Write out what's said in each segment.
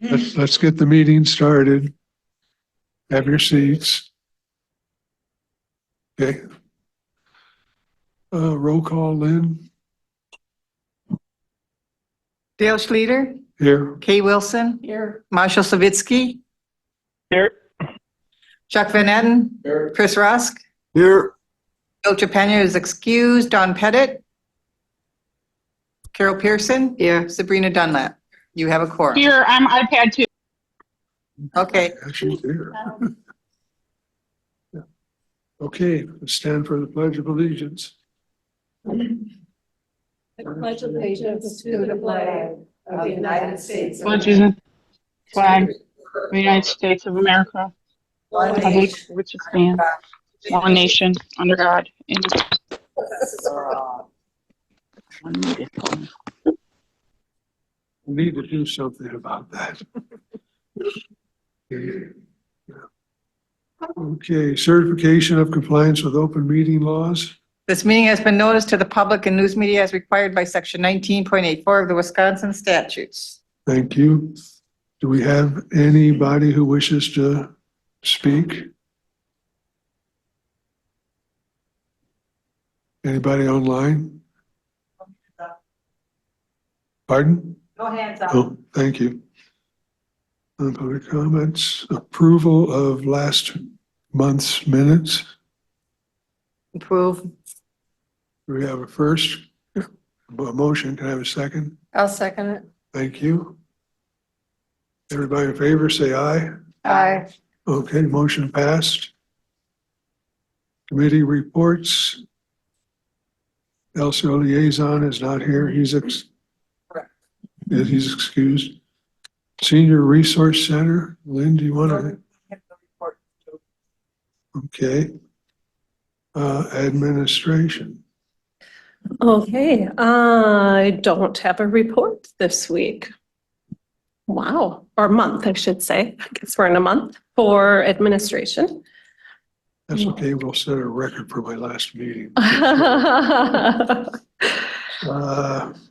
Let's get the meeting started. Have your seats. Okay. Roll call, Lynn, Dale Schluter, here. Kay Wilson. Here. Marshall Savitsky. Here. Chuck Van Etten. Here. Chris Rusk. Here. Bill Trepanier is excused. Don Pettit. Carol Pearson. Here. Sabrina Dunlap. You have a quorum. Here, I'm iPad 2. Okay. She's here. Yeah. Okay, let's stand for the Pledge of Allegiance. I pledge allegiance to the flag of the United States of Pledge America, flag of the United States of America, one republic nation, for which it stands, one nation, under God, indivisible. We need to do something about that. Okay, certification of compliance with open meeting laws. This meeting has been noticed to the public and news media as required by section 19.84 of the Wisconsin statutes. Thank you. Do we have anybody who wishes to speak? Anybody online? Pardon? No hands up. Oh, thank you. Public comments, approval of last month's minutes. Approve. Do we have a first? A motion, can I have a second? I'll second it. Thank you. Everybody in favor, say aye. Aye. Okay, motion passed. Committee reports. LCO liaison is not here. He's excused. Senior Resource Center, Lynn, do you want to? Okay. Administration. Okay, I don't have a report this week. Wow, or month, I should say. I guess we're in a month for administration. That's okay. We'll set a record for my last meeting.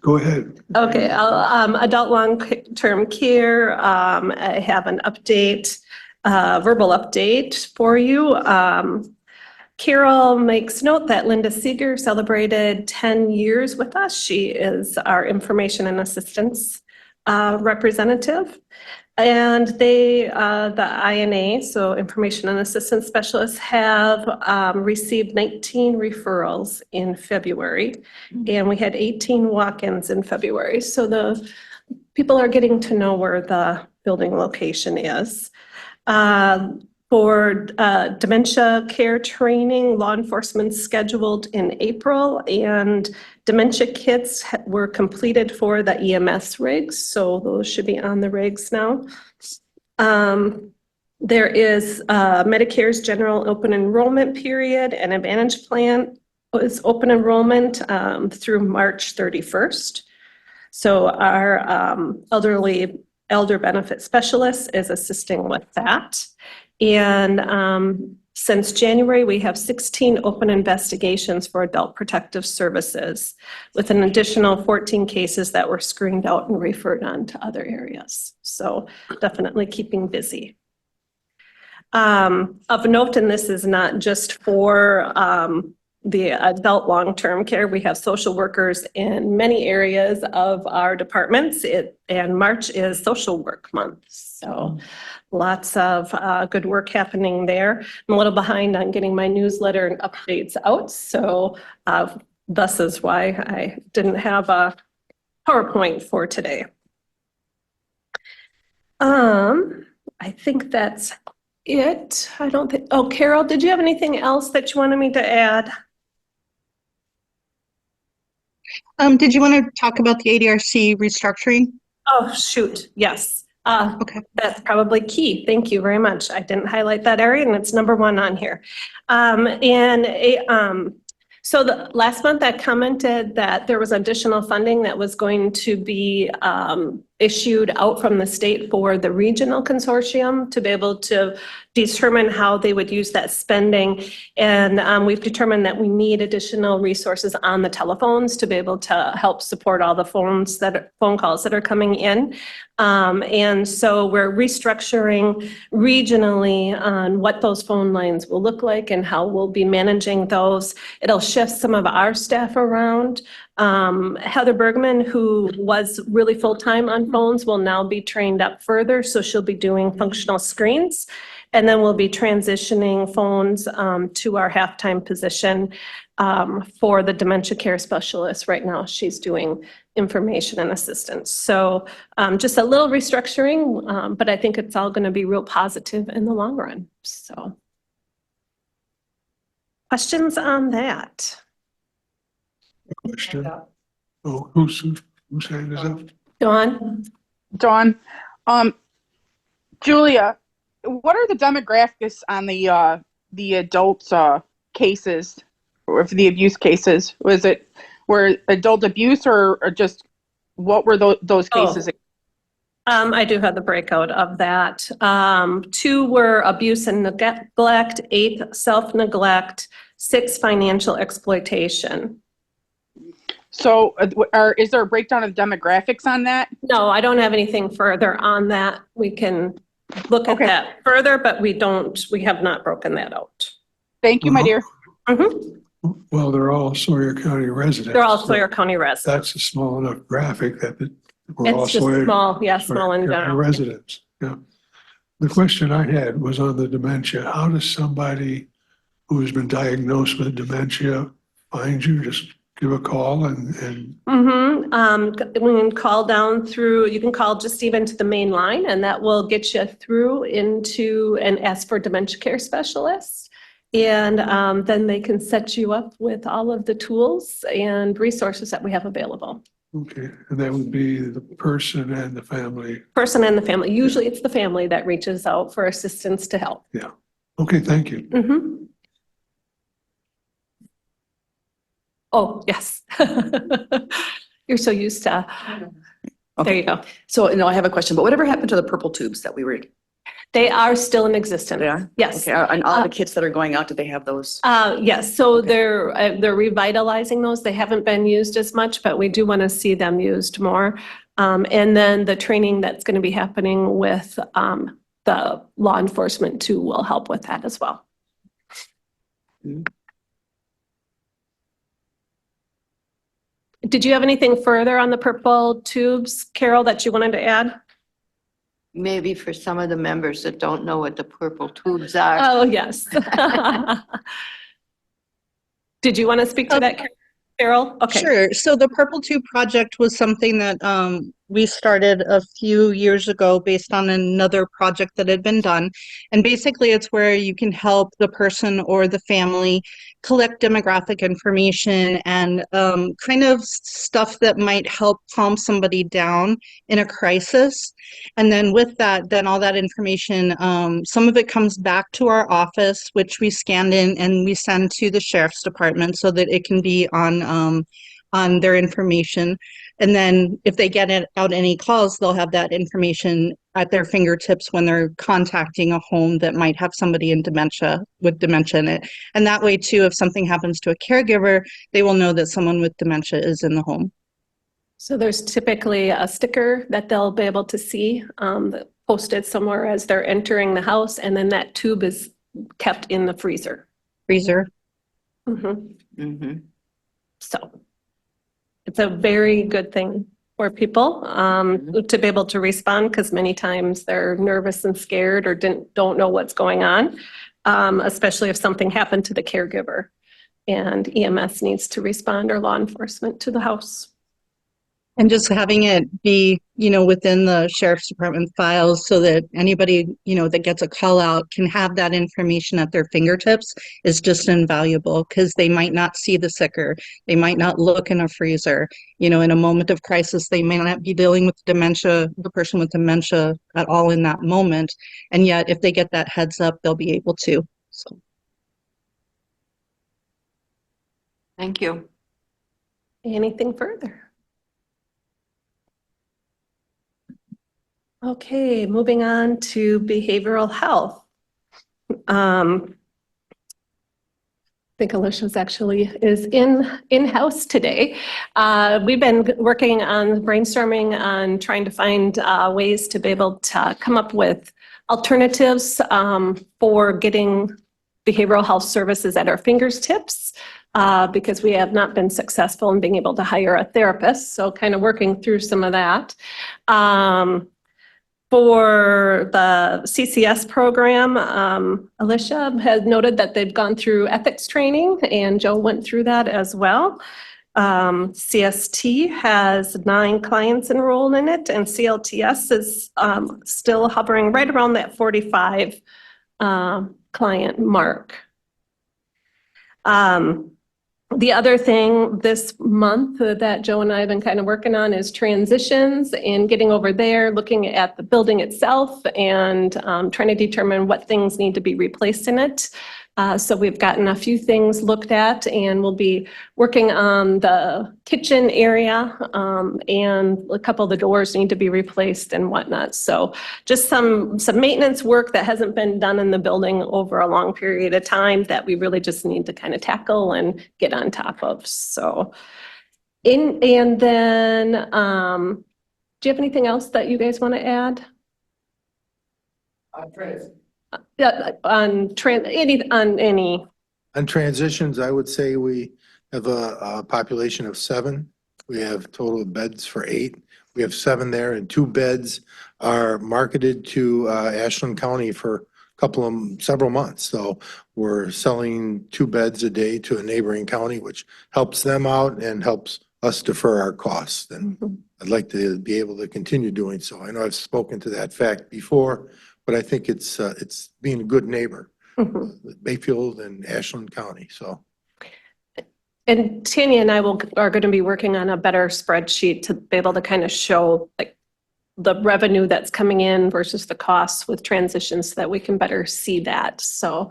Go ahead. Okay, adult long-term care, I have an update, verbal update for you. Carol makes note that Linda Seeger celebrated 10 years with us. She is our information and assistance representative. And they, the INA, so Information and Assistance Specialists, have received 19 referrals in February. And we had 18 walk-ins in February. So the people are getting to know where the building location is. For dementia care training, law enforcement scheduled in April, and dementia kits were completed for the EMS rigs, so those should be on the rigs now. There is Medicare's general open enrollment period and Advantage Plan is open enrollment through March 31st. So our elder benefit specialist is assisting with that. And since January, we have 16 open investigations for adult protective services with an additional 14 cases that were screened out and referred on to other areas. So definitely keeping busy. Of note, and this is not just for the adult long-term care, we have social workers in many areas of our departments. And March is social work month. So lots of good work happening there. I'm a little behind on getting my newsletter and updates out. So thus is why I didn't have a PowerPoint for today. I think that's it. I don't think, oh, Carol, did you have anything else that you wanted me to add? Did you want to talk about the ADRC restructuring? Oh, shoot. Yes. Okay. That's probably key. Thank you very much. I didn't highlight that area and it's number one on here. So the last month I commented that there was additional funding that was going to be issued out from the state for the regional consortium to be able to determine how they would use that spending. And we've determined that we need additional resources on the telephones to be able to help support all the phone calls that are coming in. And so we're restructuring regionally on what those phone lines will look like and how we'll be managing those. It'll shift some of our staff around. Heather Bergman, who was really full-time on phones, will now be trained up further. So she'll be doing functional screens. And then we'll be transitioning phones to our halftime position for the dementia care specialist. Right now, she's doing information and assistance. So just a little restructuring, but I think it's all going to be real positive in the long run. So questions on Question. Oh, whose hand is up? Dawn? Dawn, Julia, what are the demographics on the adults cases or for the abuse cases? Were adult abuse or just what were those cases? I do have the breakout of that. 2 were abuse and neglect, 8 self-neglect, 6 financial exploitation. So is there a breakdown of demographics on that? No, I don't have anything further on that. We can look at Okay. that further, but we have not broken that out. Thank you, my dear. Mhm. Well, they're all Sawyer County residents. They're all so Sawyer County residents. That's a small enough graphic that we're all It's just Sawyer small, yeah, small in County general. residents. Yeah. The question I had was on the dementia. How does somebody who has been diagnosed with dementia find you? Just give a call and We can call down through, you can call just even to the main line and that will get you through into and ask for dementia care specialists. And then they can set you up with all of the tools and resources that we have available. okay, and that would be the person and the family. Person and the family. Usually it's the family that reaches out for assistance to help. Yeah. Okay, thank you. Mhm. Oh, yes. You're so used to, there you go. So, no, I have a question, but whatever happened to the purple tubes that we were, They are still in existence. they are? Yes. Okay, and all the kids that are going out, do they have those? Yes, so they're revitalizing those. They haven't been used as much, but we do want to see them used more. And then the training that's going to be happening with the law enforcement too will help with that as well. Did you have anything further on the purple tubes, Carol, that you wanted to add? Maybe for some of the members that don't know what the purple tubes are. Oh, yes. Did you want to speak to that, Carol? Okay. Sure. So the Purple Tube Project was something that we started a few years ago based on another project that had been done. And basically it's where you can help the person or the family collect demographic information and kind of stuff that might help calm somebody down in a crisis. And then with that, then all that information, some of it comes back to our office, which we scan in and we send to the sheriff's department so that it can be on their information. And then if they get out any calls, they'll have that information at their fingertips when they're contacting a home that might have somebody in dementia with dementia in it. And that way too, if something happens to a caregiver, they will know that someone with dementia is in the home. So there's typically a sticker that they'll be able to see posted somewhere as they're entering the house, and then that tube is kept in the freezer. Freezer. Mhm. Mhm. So it's a very good thing for people to be able to respond, because many times they're nervous and scared or don't know what's going on, especially if something happened to the caregiver and EMS needs to respond or law enforcement to the house. And just having it be, within the sheriff's department files so that anybody, that gets a call out can have that information at their fingertips is just invaluable, because they might not see the sicker. They might not look in a freezer. In a moment of crisis, they may not be dealing with dementia, the person with dementia at all in that moment. And yet if they get that heads up, they'll be able to. So. Thank you. Anything further? Okay, moving on to behavioral health. I think Alicia's actually is in-house today. We've been working on brainstorming on trying to find ways to be able to come up with alternatives for getting behavioral health services at our fingertips because we have not been successful in being able to hire a therapist. So kind of working through some of that. For the CCS program, Alicia has noted that they've gone through ethics training, and Joe went through that as well. CST has 9 clients enrolled in it, and CLTS is still hovering right around that 45 client mark. The other thing this month that Joe and I have been kind of working on is transitions and getting over there, looking at the building itself and trying to determine what things need to be replaced in it. So we've gotten a few things looked at and we'll be working on the kitchen area and a couple of the doors need to be replaced and whatnot. So just some maintenance work that hasn't been done in the building over a long period of time that we really just need to kind of tackle and get on top of. So and then do you have anything else that you guys want to add? Yeah, on any. On transitions, I would say we have a population of 7. We have total beds for 8. We have 7 there and 2 beds are marketed to Ashland County for several months. So we're selling 2 beds a day to a neighboring county, which helps them out and helps us defer our costs. And I'd like to be able to continue doing so. I know I've spoken to that fact before, but I think it's being a good neighbor, Bayfield and Ashland County, so. And Tanya and I are going to be working on a better spreadsheet to be able to kind of show like the revenue that's coming in versus the costs with transitions so that we can better see that. So.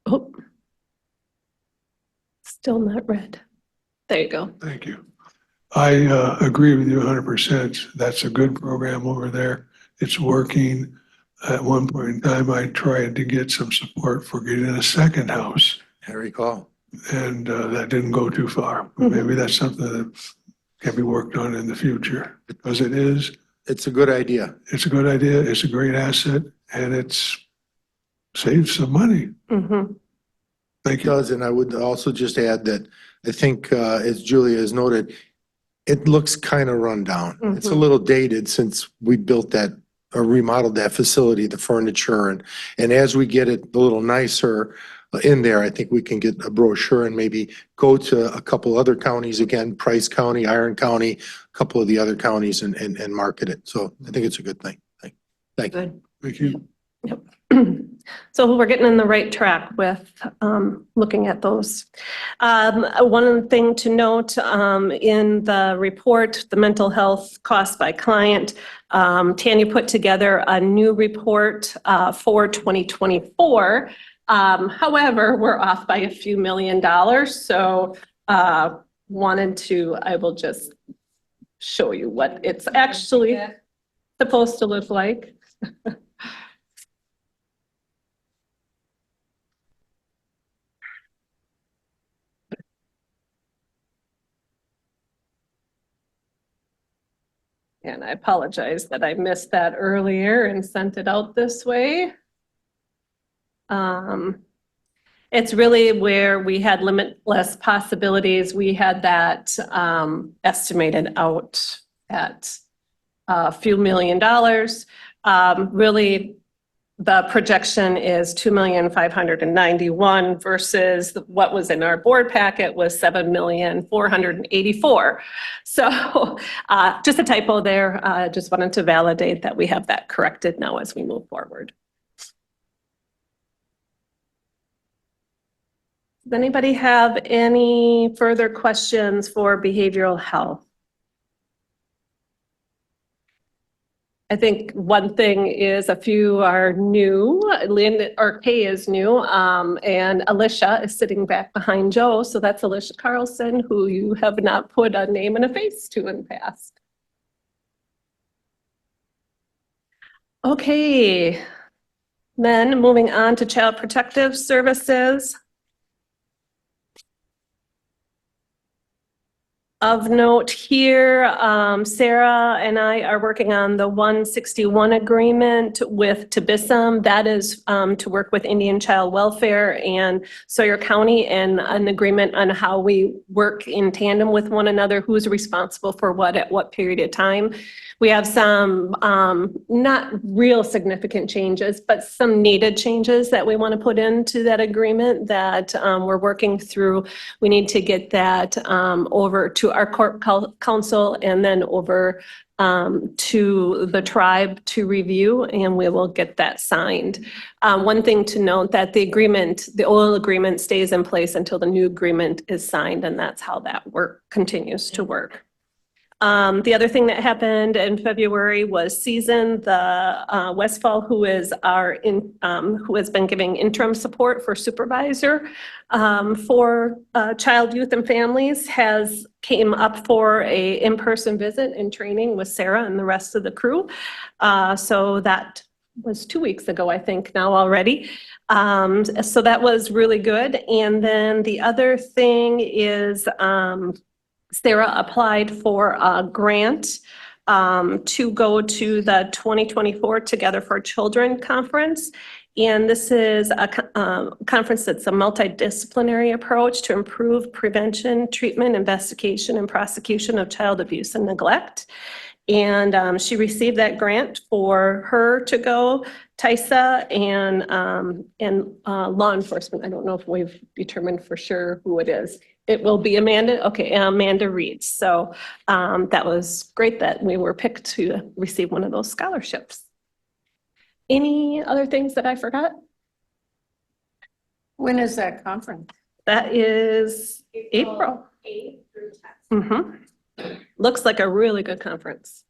Oh. Still not red. There you go. Thank you. I agree with you 100%. That's a good program over there. It's working. At one point in time, I tried to get some support for getting a second house, I recall. and that didn't go too far. Maybe that's something that can be worked on in the future, because It's a good idea. it's a good idea, it's a great asset, and it's saves some money. Thank It you. does, and I would also just add that I think, as Julia has noted, it looks kind of run down. It's a little dated since we built that or remodeled that facility, the furniture, and as we get it a little nicer in there, I think we can get a brochure and maybe go to a couple other counties again, Price County, Iron County, a couple of the other counties and market it. So I think it's a good thing. Thank you. Good. Thank you. Yep. So we're getting in the right track with looking at those. One thing to note in the report, the mental health cost by client, Tanya put together a new report for 2024. However, we're off by a few $1 million. So I will just show you what it's actually supposed to look like. And I apologize that I missed that earlier and sent it out this way. It's really where we had limitless possibilities. We had that estimated out at a few $1 million. Really, the projection is $2,591,000 versus what was in our board packet was $7,484,000. So just a typo there. Just wanted to validate that we have that corrected now as we move forward. Does anybody have any further questions for behavioral health? I think one thing is a few are new. Lynn or Kay is new, and Alicia is sitting back behind Joe. So that's Alicia Carlson, who you have not put a name and a face to in the past. Okay. Then moving on to Child Protective Services. Of note here, Sarah and I are working on the 161 agreement with Tibissum. That is to work with Indian Child Welfare and Sawyer County, and an agreement on how we work in tandem with one another, who's responsible for what at what period of time. We have some not real significant changes, but some needed changes that we want to put into that agreement that we're working through. We need to get that over to our court counsel and then over to the tribe to review, and we will get that signed. One thing to note that the agreement, the oil agreement stays in place until the new agreement is signed, and that's how that work continues to work. The other thing that happened in February was Season, the Westfall, who is who has been giving interim support for supervisor for child, youth, and families, has came up for a in-person visit and training with Sarah and the rest of the crew. So that was 2 weeks ago, I think now already. So that was really good. And then the other thing is, Sarah applied for a grant to go to the 2024 Together for Children conference. And this is a conference that's a multidisciplinary approach to improve prevention, treatment, investigation, and prosecution of child abuse and neglect. And she received that grant for her to go, TISA, and law enforcement. I don't know if we've determined for sure who it is. It will be Amanda. Okay, Amanda Reed. So that was great that we were picked to receive one of those scholarships. Any other things that I forgot? When is that conference? That is April 8th through 10th. Looks like a really good conference.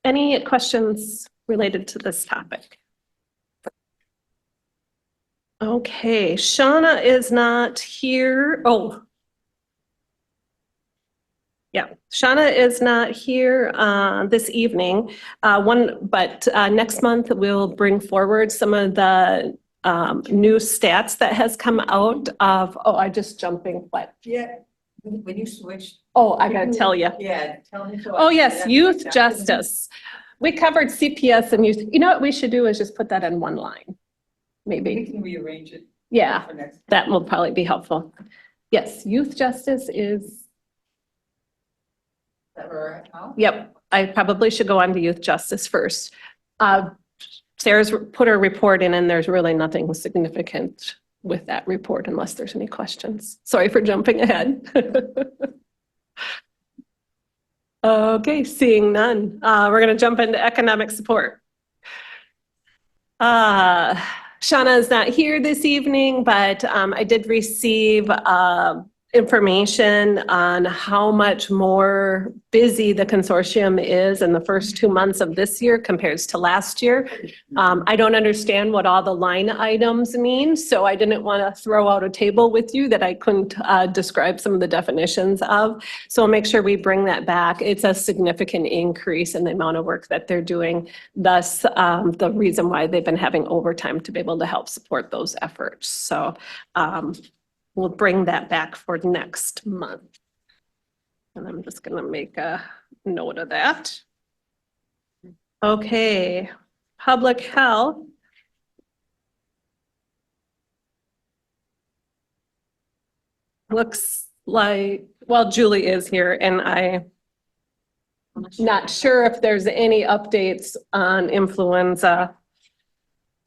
Any questions related to this topic? Okay, Shauna is not here. Oh. Yeah, Shauna is not here this evening. But next month we'll bring forward some of the new stats that has come out of, I just jumping, what? Yeah, when you switch. Oh, I gotta tell you. Yeah, tell me. Oh, yes, youth justice. We covered CPS and youth. You know what we should do is just put that in one line, maybe. can rearrange it. Yeah, for next. that will probably be helpful. Yes, youth justice is, yep, I probably should go on to youth justice first. Sarah's put her report in and there's really nothing significant with that report unless there's any questions. Sorry for jumping ahead. Okay, seeing none. We're gonna jump into economic support. Shauna is not here this evening, but I did receive information on how much more busy the consortium is in the first 2 months of this year compared to last year. I don't understand what all the line items mean, so I didn't want to throw out a table with you that I couldn't describe some of the definitions of. So I'll make sure we bring that back. It's a significant increase in the amount of work that they're doing. Thus, the reason why they've been having overtime to be able to help support those efforts. So we'll bring that back for next month. And I'm just gonna make a note of that. Okay, public health. Looks like, well, Julie is here and I'm not sure if there's any updates on influenza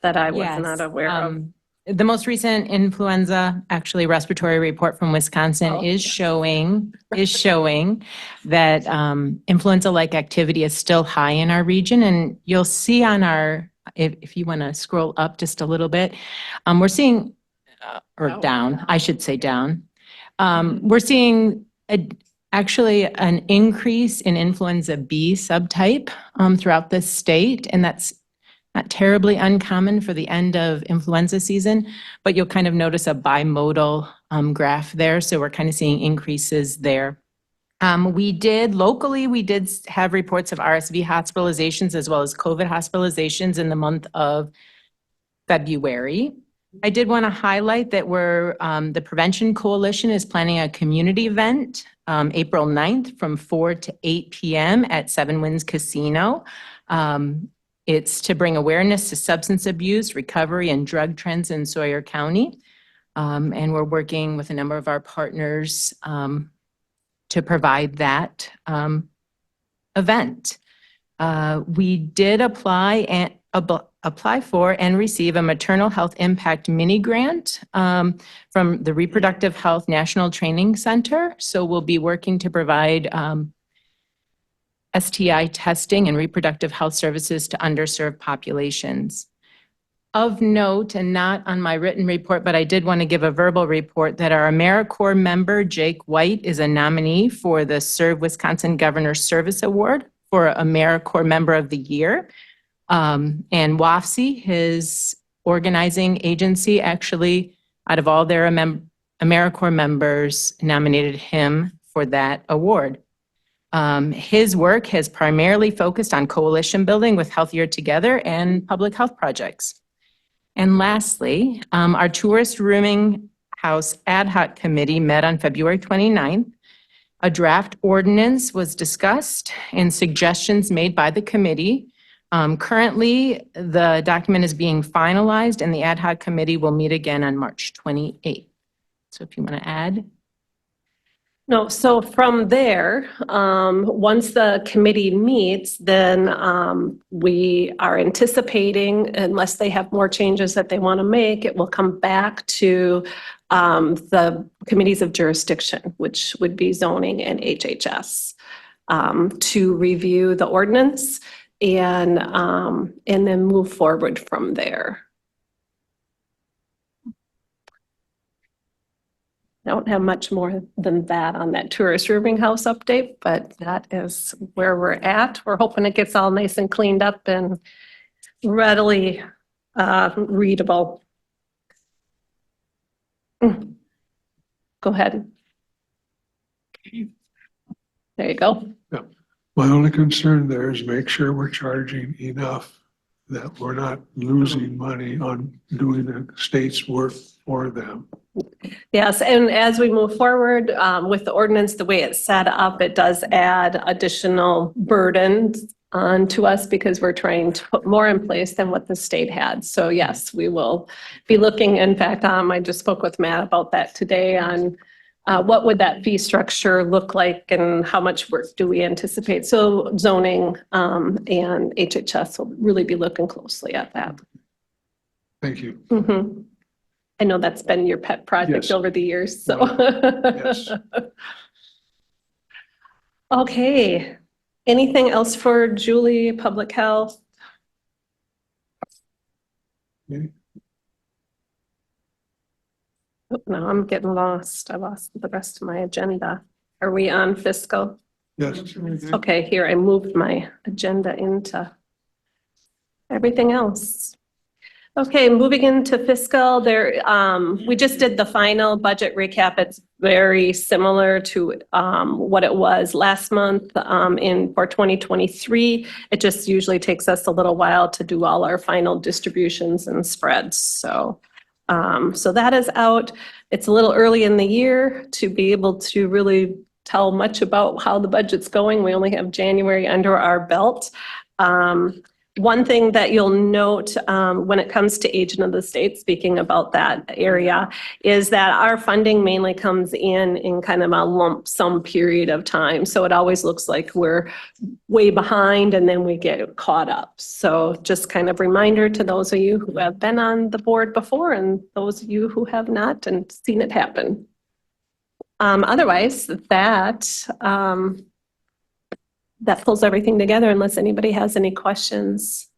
that I was not aware of. The most recent influenza, actually respiratory report from Wisconsin is showing that influenza-like activity is still high in our region. And you'll see on our, if you want to scroll up just a little bit, we're seeing, down, I should say down. We're seeing actually an increase in influenza B subtype throughout the state, and that's not terribly uncommon for the end of influenza season, but you'll kind of notice a bimodal graph there. So we're kind of seeing increases there. Locally, we did have reports of RSV hospitalizations as well as COVID hospitalizations in the month of February. I did want to highlight that the Prevention Coalition is planning a community event, April 9th from 4 to 8 p.m. at Seven Winds Casino. It's to bring awareness to substance abuse, recovery, and drug trends in Sawyer County. And we're working with a number of our partners to provide that event. We did apply for and receive a maternal health impact mini grant from the Reproductive Health National Training Center. So we'll be working to provide STI testing and reproductive health services to underserved populations. Of note, and not on my written report, but I did want to give a verbal report that our AmeriCorps member, Jake White, is a nominee for the Serve Wisconsin Governor Service Award for AmeriCorps Member of the Year. And WAFC, his organizing agency, actually, out of all their AmeriCorps members, nominated him for that award. His work has primarily focused on coalition building with Healthier Together and public health projects. And lastly, our Tourist Rooming House Ad Hoc Committee met on February 29th. A draft ordinance was discussed and suggestions made by the committee. Currently, the document is being finalized and the ad hoc committee will meet again on March 28th. So if you want to add. No, so from there, once the committee meets, then we are anticipating, unless they have more changes that they want to make, it will come back to the committees of jurisdiction, which would be zoning and HHS, to review the ordinance and then move forward from there. I don't have much more than that on that tourist rooming house update, but that is where we're at. We're hoping it gets all nice and cleaned up and readily readable. Go ahead. There you go. My only concern there is make sure we're charging enough that we're not losing money on doing the state's work for them. Yes, and as we move forward with the ordinance, the way it's set up, it does add additional burdens onto us because we're trying to put more in place than what the state had. So yes, we will be looking. In fact, I just spoke with Matt about that today on what would that fee structure look like and how much work do we anticipate? So zoning and HHS will really be looking closely at that. Thank you. Mm-hmm. I know that's been your pet project Yes. over the years, so. Yes. Okay, anything else for Julie, Public Health? Okay. Oh, no, I'm getting lost. I lost the rest of my agenda. Are we on fiscal? Yes. Okay, here, I moved my agenda into everything else. Okay, moving into fiscal, we just did the final budget recap. It's very similar to what it was last month for 2023. It just usually takes us a little while to do all our final distributions and spreads. So that is out. It's a little early in the year to be able to really tell much about how the budget's going. We only have January under our belt. One thing that you'll note when it comes to agent of the state, speaking about that area, is that our funding mainly comes in kind of a lump sum period of time. So it always looks like we're way behind and then we get caught up. So just kind of reminder to those of you who have been on the board before and those of you who have not and seen it happen. Otherwise, that pulls everything together unless anybody has any questions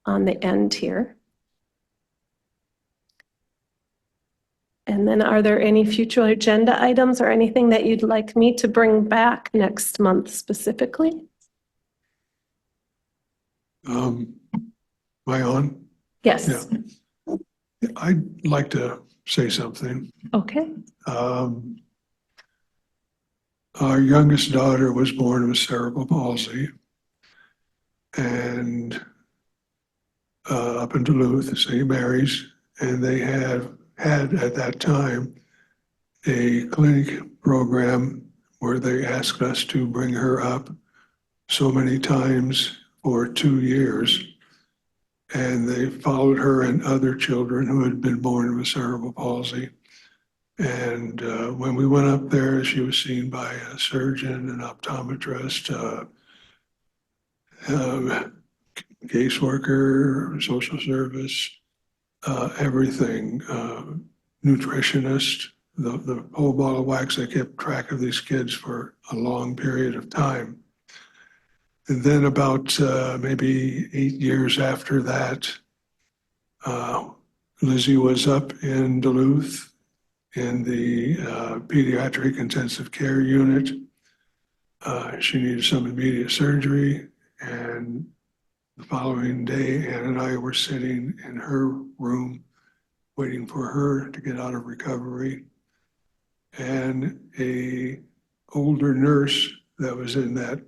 on the end here. And then are there any future agenda items or anything that you'd like me to bring back next month specifically? Am I on? Yes. Yeah. I'd like to say something. Okay. Our youngest daughter was born with cerebral palsy. And up in Duluth, St. Mary's, and they had at that time a clinic program where they asked us to bring her up so many times for 2 years. And they followed her and other children who had been born with cerebral palsy. And when we went up there, she was seen by a surgeon, an optometrist, caseworker, social service, everything, nutritionist, the whole ball of wax. They kept track of these kids for a long period of time. And then about maybe 8 years after that, Lizzie was up in Duluth in the pediatric intensive care unit. She needed some immediate surgery, and the following day, Ann and I were sitting in her room waiting for her to get out of recovery. And a older nurse that was in that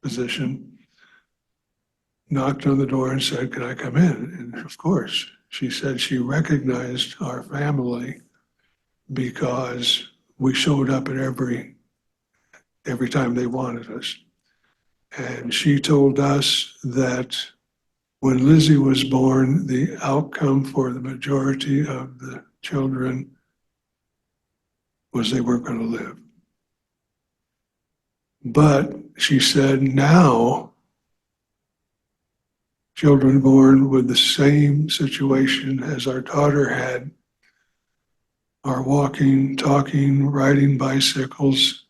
position knocked on the door and said, "Can I come in?" And of course, she said she recognized our family because we showed up at every time they wanted us. And she told us that when Lizzie was born, the outcome for the majority of the children was they weren't going to live. But she said now, children born with the same situation as our daughter had are walking, talking, riding bicycles,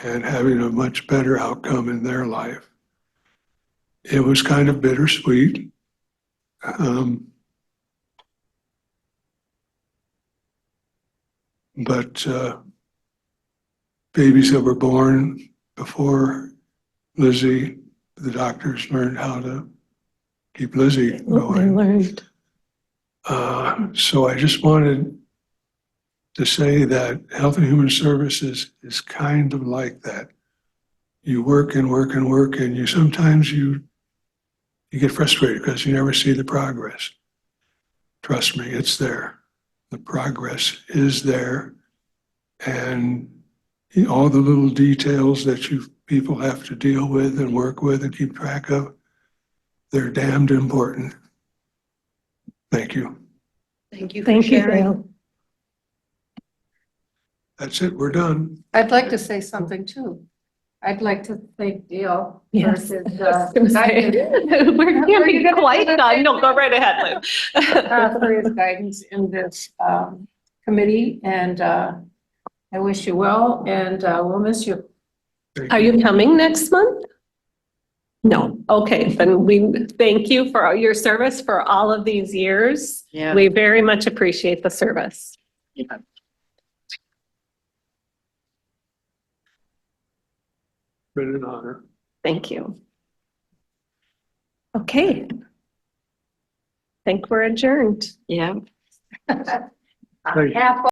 and having a much better outcome in their life. It was kind of bittersweet. But babies that were born before Lizzie, the doctors learned how to keep Lizzie going. learned. So I just wanted to say that Health and Human Services is kind of like that. You work and work and work, and you sometimes you get frustrated because you never see the progress. Trust me, it's there. The progress is there, and all the little details that people have to deal with and work with and keep track of, they're damned important. Thank you. Thank you for Thank you, sharing. Gail. That's it. We're done. I'd like to say something too. I'd like to thank Dale for Yes. his I was gonna say, guidance, We're can't be quite done. No, go right ahead, Lynn. for his guidance in this committee, and I wish you well, and we'll miss you. Thank Are you coming next month? No. Okay, then we thank you for all your service for all of these years. Yeah. We very much appreciate the service. Been an honor. Thank you. Okay. Think we're adjourned. Yeah. Thank you. Half